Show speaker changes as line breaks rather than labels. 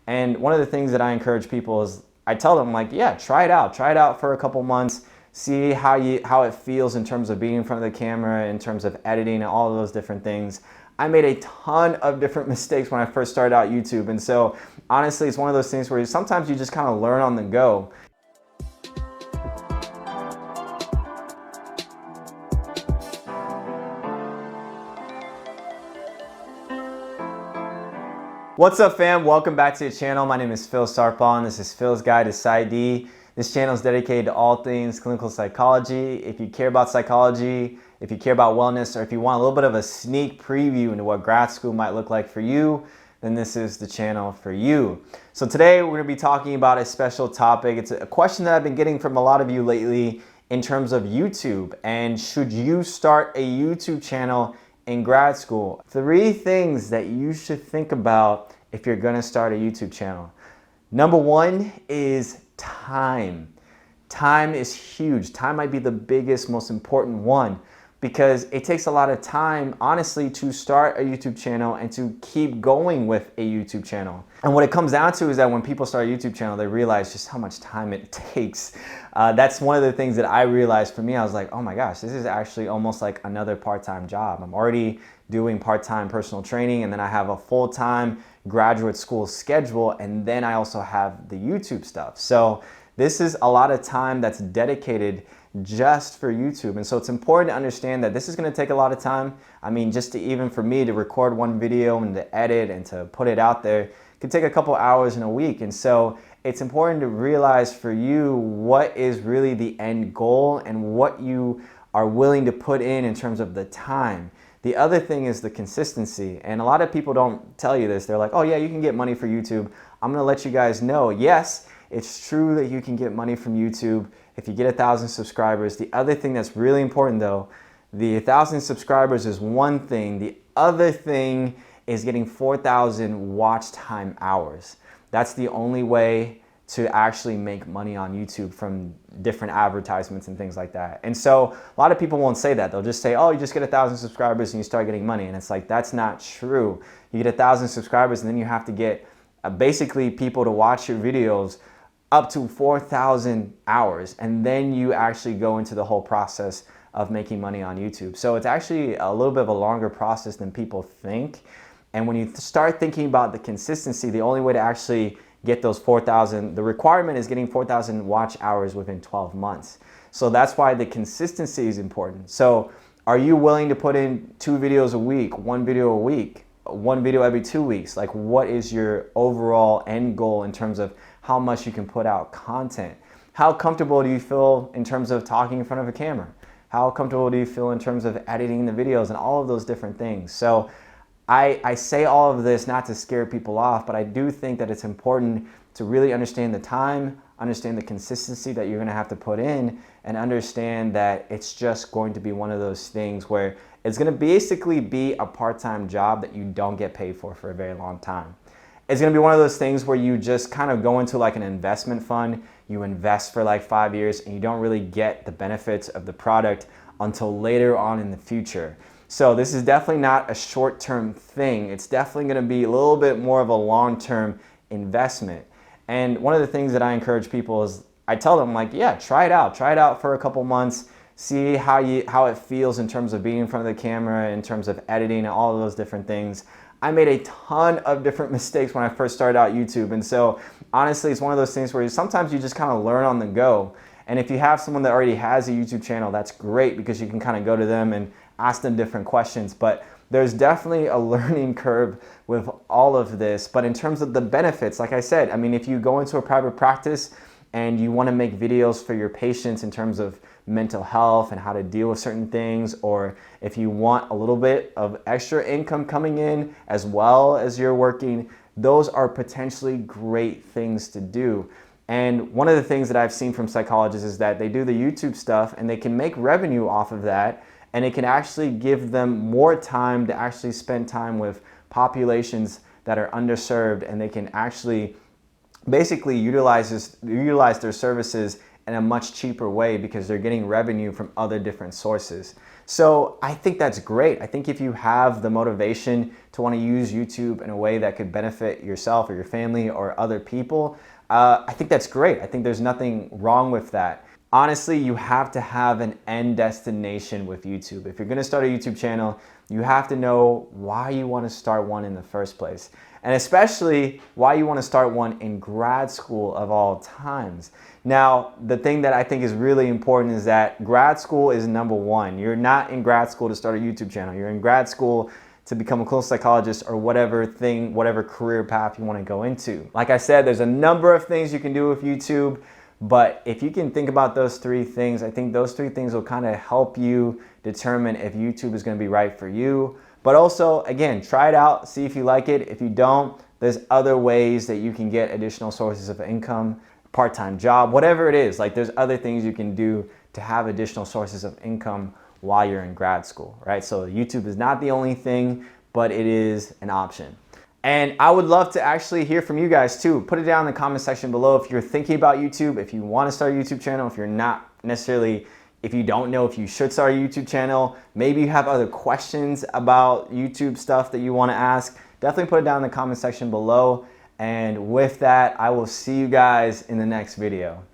And one of the things that I encourage people is I tell them, like, yeah, try it out for a couple months, see how it feels in terms of being in front of the camera, in terms of editing and all of those different things. I made a ton of different mistakes when I first started out YouTube, and so honestly, it's one of those things where sometimes you just kind of learn on the go. What's up, fam? Welcome back to the channel. My name is Phil Sarpon. This is Phil's Guide to PsyD. This channel is dedicated to all things clinical psychology. If you care about psychology, if you care about wellness, or if you want a little bit of a sneak preview into what grad school might look like for you, then this is the channel for you. So today we're going to be talking about a special topic. It's a question that I've been getting from a lot of you lately in terms of YouTube, and should you start a YouTube channel in grad school? 3 things that you should think about if you're gonna start a YouTube channel. Number 1 is time. Time is huge. Time might be the biggest, most important one, because it takes a lot of time, honestly, to start a YouTube channel and to keep going with a YouTube channel. And what it comes down to is that when people start a YouTube channel, they realize just how much time it takes. That's one of the things that I realized for me. I was like, oh my gosh, this is actually almost like another part-time job. I'm already doing part-time personal training, and then I have a full-time graduate school schedule, and then I also have the YouTube stuff. So this is a lot of time that's dedicated just for YouTube. And so it's important to understand that this is going to take a lot of time. I mean, just to even for me to record one video and to edit and to put it out there could take a couple hours in a week. And so it's important to realize for you what is really the end goal and what you are willing to put in terms of the time. The other thing is the consistency. And a lot of people don't tell you this. They're like, oh yeah, you can get money for YouTube. I'm going to let you guys know, yes, it's true that you can get money from YouTube if you get 1,000 subscribers. The other thing that's really important though, the 1,000 subscribers is one thing. The other thing is getting 4,000 watch time hours. That's the only way to actually make money on YouTube from different advertisements and things like that. And so a lot of people won't say that. They'll just say, oh, you just get 1,000 subscribers and you start getting money. And it's like, that's not true. You get 1,000 subscribers and then you have to get basically people to watch your videos up to 4,000 hours, and then you actually go into the whole process of making money on YouTube. So it's actually a little bit of a longer process than people think. And when you start thinking about the consistency, the only way to actually get those 4,000, the requirement is getting 4,000 watch hours within 12 months. So that's why the consistency is important. So are you willing to put in 2 videos a week, 1 video a week, 1 video every 2 weeks? Like, what is your overall end goal in terms of how much you can put out content? How comfortable do you feel in terms of talking in front of a camera? How comfortable do you feel in terms of editing the videos and all of those different things? So I say all of this not to scare people off, but I do think that it's important to really understand the time, understand the consistency that you're gonna have to put in, and understand that it's just going to be one of those things where it's gonna basically be a part-time job that you don't get paid for a very long time. It's gonna be one of those things where you just kind of go into like an investment fund, you invest for like 5 years and you don't really get the benefits of the product until later on in the future. So this is definitely not a short-term thing. It's definitely gonna be a little bit more of a long-term investment. And one of the things that I encourage people is I tell them, like, yeah, try it out for a couple months, see how it feels in terms of being in front of the camera, in terms of editing and all of those different things. I made a ton of different mistakes when I first started out YouTube. And so honestly, it's one of those things where sometimes you just kind of learn on the go. And if you have someone that already has a YouTube channel, that's great because you can kind of go to them and ask them different questions. But there's definitely a learning curve with all of this. But in terms of the benefits, like I said, I mean, if you go into a private practice and you want to make videos for your patients in terms of mental health and how to deal with certain things, or if you want a little bit of extra income coming in as well as you're working, those are potentially great things to do. And one of the things that I've seen from psychologists is that they do the YouTube stuff and they can make revenue off of that, and it can actually give them more time to actually spend time with populations that are underserved, and they can actually basically utilize their services in a much cheaper way because they're getting revenue from other different sources. So I think that's great. I think if you have the motivation to want to use YouTube in a way that could benefit yourself or your family or other people, I think that's great. I think there's nothing wrong with that. Honestly, you have to have an end destination with YouTube. If you're going to start a YouTube channel, you have to know why you want to start one in the first place. And especially why you want to start one in grad school of all times. Now, the thing that I think is really important is that grad school is number one. You're not in grad school to start a YouTube channel. You're in grad school to become a clinical psychologist or whatever career path you want to go into. Like I said, there's a number of things you can do with YouTube. But if you can think about those three things, I think those three things will kind of help you determine if YouTube is going to be right for you. But also, again, try it out, see if you like it. If you don't, there's other ways that you can get additional sources of income, part-time job, whatever it is. Like there's other things you can do to have additional sources of income while you're in grad school, right? So YouTube is not the only thing, but it is an option. And I would love to actually hear from you guys too. Put it down in the comment section below if you're thinking about YouTube, if you want to start a YouTube channel, if you're not necessarily, if you don't know if you should start a YouTube channel, maybe you have other questions about YouTube stuff that you want to ask, definitely put it down in the comment section below. And with that, I will see you guys in the next video.